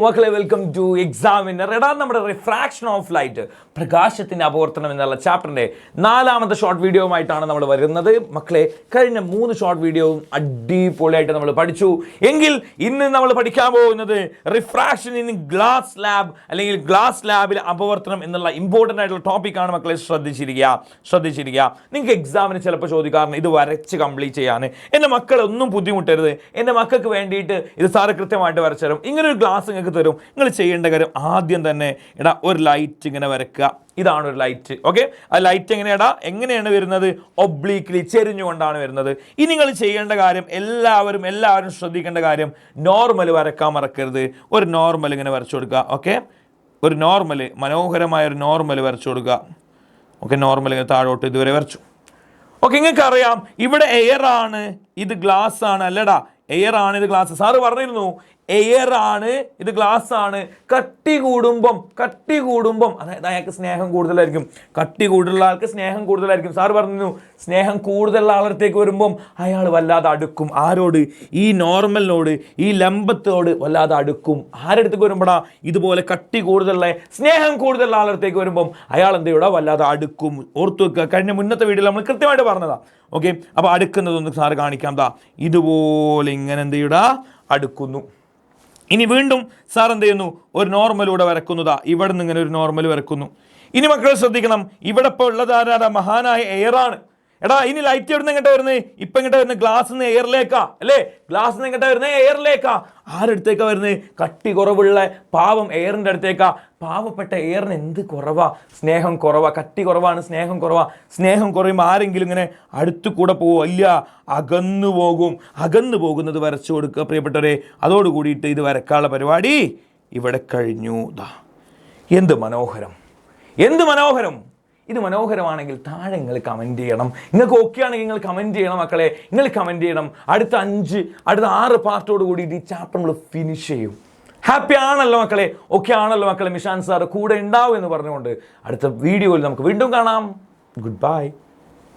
മക്കളെ welcome to examiner. നമ്മുടെ refraction of light, പ്രകാശത്തിൻ്റെ അപവർത്തനം എന്നുള്ള ചാപ്റ്ററിൻ്റെ 4ാമത്തെ ഷോർട്ട് വീഡിയോയുമായിട്ടാണ് നമ്മൾ വരുന്നത്. മക്കളെ കഴിഞ്ഞ 3 ഷോർട്ട് വീഡിയോയും അടിപൊളിയായിട്ട് നമ്മൾ പഠിച്ചു. എങ്കിൽ ഇന്ന് നമ്മൾ പഠിക്കാൻ പോകുന്നത് റിഫ്രാക്ഷൻ ഇൻ ഗ്ലാസ് ലാബ് അല്ലെങ്കിൽ ഗ്ലാസ് ലാബിൽ അപവർത്തനം എന്നുള്ള ഇമ്പോർട്ടൻ്റ് ആയിട്ടുള്ള ടോപ്പിക്കാണ്. മക്കളെ ശ്രദ്ധിച്ചിരിക്കുക. നിങ്ങൾക്ക് എക്സാമിന് ചിലപ്പോൾ ചോദിക്കാറുണ്ട് ഇത് വരച്ച് കംപ്ലീറ്റ് ചെയ്യാൻ. എൻ്റെ മക്കളെ ഒന്നും ബുദ്ധിമുട്ടരുത്, എൻ്റെ മക്കൾക്ക് വേണ്ടിയിട്ട് ഇത് സാറ് കൃത്യമായിട്ട് വരച്ചു തരും. ഇങ്ങനെ ഒരു ഗ്ലാസ് നിങ്ങൾക്ക് തരും. നിങ്ങൾ ചെയ്യേണ്ട കാര്യം ആദ്യം തന്നെ ഒരു ലൈറ്റ് ഇങ്ങനെ വരയ്ക്കുക. ഇതാണ് ഒരു ലൈറ്റ്. ഓക്കെ, ആ ലൈറ്റ് എങ്ങനെയാണ് വരുന്നത്? ഒബ്ലീക്ലി, ചെരിഞ്ഞുകൊണ്ടാണ് വരുന്നത്. ഇനി നിങ്ങൾ ചെയ്യേണ്ട കാര്യം എല്ലാവരും ശ്രദ്ധിക്കേണ്ട കാര്യം, നോർമൽ വരക്കാൻ മറക്കരുത്. ഒരു നോർമൽ ഇങ്ങനെ വരച്ചു കൊടുക്കുക. ഓക്കെ, ഒരു നോർമൽ, മനോഹരമായ ഒരു നോർമൽ വരച്ചു കൊടുക്കുക. ഓക്കെ, നോർമൽ ഇങ്ങനെ താഴോട്ട് ഇതുവരെ വരച്ചു. ഓക്കെ, നിങ്ങൾക്ക് അറിയാം ഇവിടെ എയർ ആണ്, ഇത് ഗ്ലാസ് ആണ്. അല്ലടാ, എയർ ആണ്, ഇത് ഗ്ലാസ്. സാറ് പറഞ്ഞിരുന്നു എയർ ആണ്, ഇത് ഗ്ലാസ് ആണ്. കട്ടി കൂടുമ്പം അതായത് അയാൾക്ക് സ്നേഹം കൂടുതലായിരിക്കും. കട്ടി കൂടുതലുള്ള ആൾക്ക് സ്നേഹം കൂടുതലായിരിക്കും. സാറ് പറഞ്ഞു സ്നേഹം കൂടുതലുള്ള ആളടുത്തേക്ക് വരുമ്പം അയാൾ വല്ലാതെ അടുക്കും. ആരോട്? ഈ നോർമലിനോട്, ഈ ലംബത്തോട് വല്ലാതെ അടുക്കും. ആരടുത്തേക്ക് വരുമ്പോഴാ? ഇതുപോലെ കട്ടി കൂടുതലുള്ള, സ്നേഹം കൂടുതലുള്ള ആളടുത്തേക്ക് വരുമ്പം അയാൾ എന്ത് ചെയ്യൂടാ? വല്ലാതെ അടുക്കും. ഓർത്തു വെക്കുക, കഴിഞ്ഞ മുന്നത്തെ വീഡിയോയിൽ നമ്മൾ കൃത്യമായിട്ട് പറഞ്ഞതാ. ഓക്കെ, അപ്പോൾ അടുക്കുന്നതൊന്ന് സാറ് കാണിക്കാം. ഇതുപോലെ ഇങ്ങനെ എന്ത് ചെയ്യൂടാ? അടുക്കുന്നു. ഇനി വീണ്ടും സാർ എന്ത് ചെയ്യുന്നു? ഒരു നോർമലൂടെ വരക്കുന്നതാ. ഇവിടെ നിന്ന് ഇങ്ങനെ ഒരു നോർമൽ വരക്കുന്നു. ഇനി മക്കൾ ശ്രദ്ധിക്കണം, ഇവിടെ ഇപ്പോൾ ഉള്ളതാരാ? മഹാനായ എയറാണ്. ഇനി ലൈറ്റ് എവിടെ നിന്ന് എങ്ങോട്ടാ വരുന്നത്? ഇപ്പം എങ്ങോട്ടാ വരുന്നത്? ഗ്ലാസ് നിന്ന് എയറിലേക്കാ അല്ലേ? ഗ്ലാസ് നിന്ന് എങ്ങോട്ടാ വരുന്നത്? എയറിലേക്കാ. ആരടുത്തേക്കാ വരുന്നത്? കട്ടി കുറവുള്ള പാവം എയറിൻ്റെ അടുത്തേക്കാ. പാവപ്പെട്ട എയറിന് എന്ത് കുറവാ? സ്നേഹം കുറവാ. കട്ടി കുറവാണ്, സ്നേഹം കുറവാ. സ്നേഹം കുറയുമ്പോൾ ആരെങ്കിലും ഇങ്ങനെ അടുത്തു കൂടെ പോവോ? ഇല്ല, അകന്നു പോകും. അകന്നു പോകുന്നത് വരച്ചു കൊടുക്കുക പ്രിയപ്പെട്ടവരെ. അതോട് കൂടിയിട്ട് ഇത് വരക്കാനുള്ള പരിപാടി ഇവിടെ കഴിഞ്ഞു. എന്ത് മനോഹരം! ഇത് മനോഹരമാണെങ്കിൽ താഴെ നിങ്ങൾ കമൻറ്റ് ചെയ്യണം. നിങ്ങൾക്ക് ഓക്കെ ആണെങ്കിൽ നിങ്ങൾ കമൻറ്റ് ചെയ്യണം മക്കളെ. നിങ്ങൾ കമൻറ്റ് ചെയ്യണം. അടുത്ത 6 പാർട്ടോട് കൂടിയിട്ട് ഈ ചാപ്റ്റർ നമ്മൾ ഫിനിഷ് ചെയ്യും. ഹാപ്പി ആണല്ലോ മക്കളെ? ഓക്കെ ആണല്ലോ മക്കളെ? മിഷാൻ സാർ കൂടെ ഉണ്ടാവും എന്ന് പറഞ്ഞുകൊണ്ട് അടുത്ത വീഡിയോയിൽ നമുക്ക് വീണ്ടും കാണാം. Good bye.